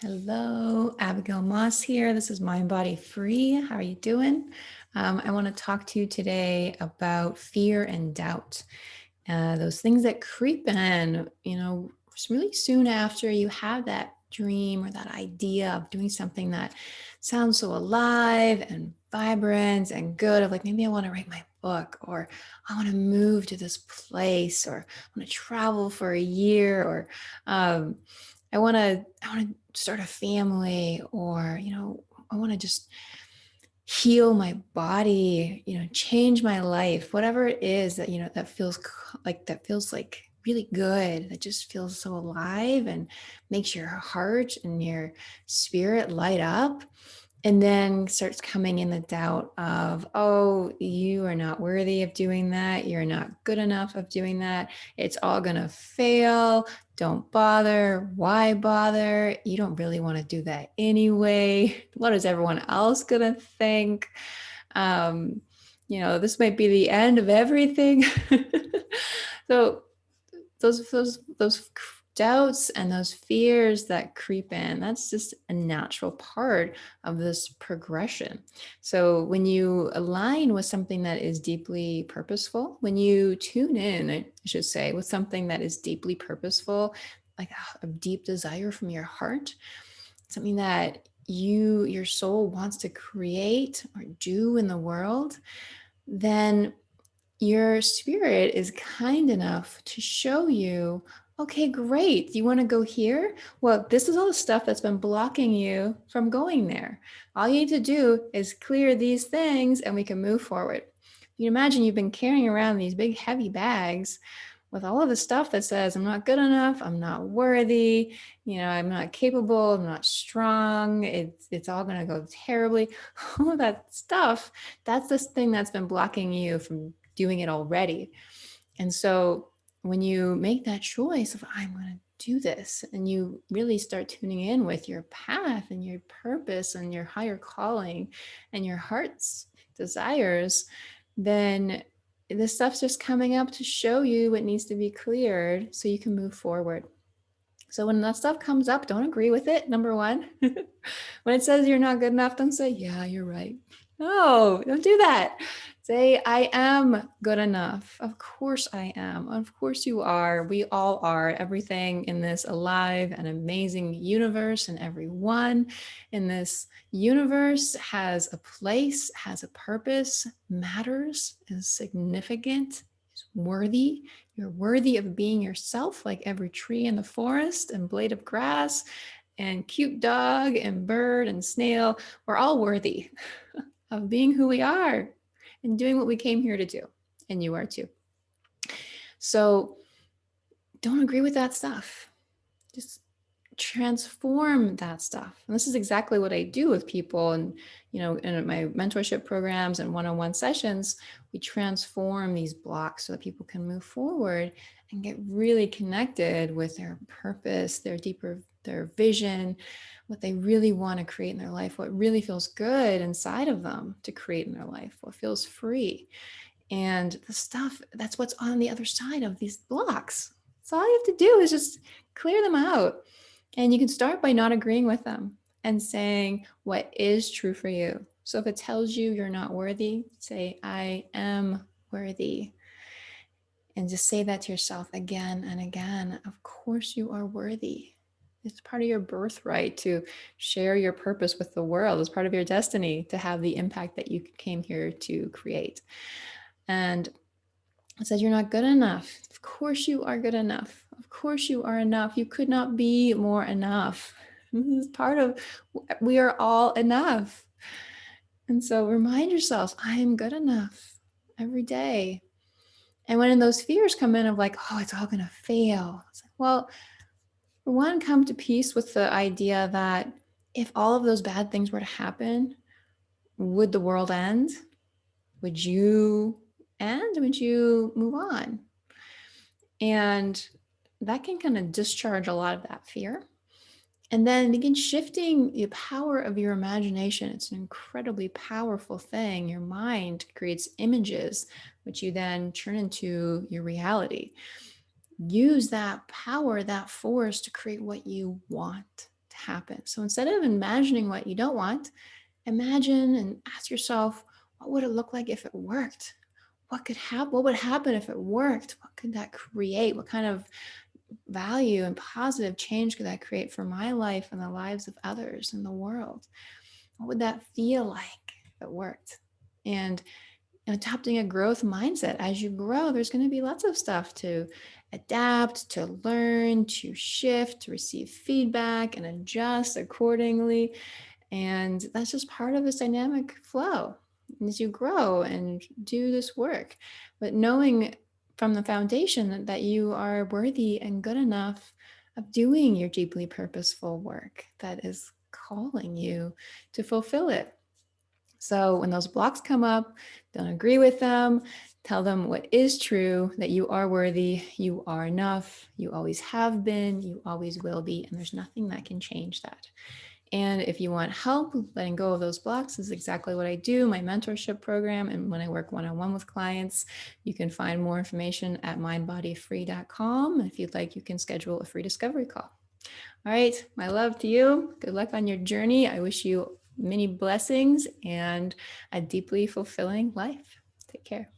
Hello, Abigail Moss here. This is Mind Body Free. How are you doing? I want to talk to you today about fear and doubt. Those things that creep in, really soon after you have that dream or that idea of doing something that sounds so alive and vibrant and good, of like, maybe I want to write my book, or I want to move to this place, or I want to travel for a year, or I want to start a family, or I want to just heal my body, change my life, whatever it is that that feels like really good, that just feels so alive and makes your heart and your spirit light up. And then starts coming in the doubt of, oh, you are not worthy of doing that. You're not good enough of doing that. It's all going to fail. Don't bother. Why bother? You don't really want to do that anyway. What is everyone else going to think? Um, this might be the end of everything. So those doubts and those fears that creep in, that's just a natural part of this progression. So when you align with something that is deeply purposeful, when you tune in, I should say, with something that is deeply purposeful, like a deep desire from your heart, something that your soul wants to create or do in the world, then your spirit is kind enough to show you, okay, great. You want to go here? Well, this is all the stuff that's been blocking you from going there. All you need to do is clear these things and we can move forward. You imagine you've been carrying around these big, heavy bags with all of the stuff that says, I'm not good enough, I'm not worthy, I'm not capable, I'm not strong, it's all going to go terribly. All of that stuff, that's this thing that's been blocking you from doing it already. And so when you make that choice of, I'm going to do this, and you really start tuning in with your path and your purpose and your higher calling and your heart's desires, then this stuff's just coming up to show you what needs to be cleared so you can move forward. So when that stuff comes up, don't agree with it. Number one, when it says you're not good enough, don't say, yeah, you're right. No, don't do that. Say, I am good enough. Of course I am. Of course you are. We all are. Everything in this alive and amazing universe, and everyone in this universe has a place, has a purpose, matters, is significant, is worthy. You're worthy of being yourself, like every tree in the forest and blade of grass and cute dog and bird and snail. We're all worthy of being who we are and doing what we came here to do. And you are too. So don't agree with that stuff. Just transform that stuff. And this is exactly what I do with people. And, in my mentorship programs and one-on-one sessions, we transform these blocks so that people can move forward and get really connected with their purpose, their vision, what they really want to create in their life, what really feels good inside of them to create in their life, what feels free. And the stuff, that's what's on the other side of these blocks. So all you have to do is just clear them out. And you can start by not agreeing with them and saying what is true for you. So if it tells you you're not worthy, say, I am worthy. And just say that to yourself again and again. Of course, you are worthy. It's part of your birthright to share your purpose with the world. It's part of your destiny to have the impact that you came here to create. And it says you're not good enough. Of course you are good enough. Of course you are enough. You could not be more enough. This is part of, we are all enough. And so remind yourselves, I am good enough every day. And when those fears come in of like, oh, it's all going to fail. It's like, well, for one, come to peace with the idea that if all of those bad things were to happen, would the world end? Would you end? Would you move on? And that can kind of discharge a lot of that fear. And then begin shifting the power of your imagination. It's an incredibly powerful thing. Your mind creates images, which you then turn into your reality. Use that power, that force to create what you want, to happen. So instead of imagining what you don't want, imagine and ask yourself, what would it look like if it worked? What could happen? What would happen if it worked? What could that create? What kind of value and positive change could that create for my life and the lives of others in the world? What would that feel like if it worked? And adopting a growth mindset. As you grow, there's going to be lots of stuff to adapt, to learn, to shift, to receive feedback and adjust accordingly. And that's just part of this dynamic flow as you grow and do this work. But knowing from the foundation that you are worthy and good enough of doing your deeply purposeful work that is calling you to fulfill it. So when those blocks come up, don't agree with them. Tell them what is true, that you are worthy, you are enough, you always have been, you always will be, and there's nothing that can change that. And if you want help letting go of those blocks, is exactly what I do, my mentorship program. And when I work one-on-one with clients, you can find more information at mindbodyfree.com. If you'd like, you can schedule a free discovery call. All right, my love to you. Good luck on your journey. I wish you many blessings and a deeply fulfilling life. Take care.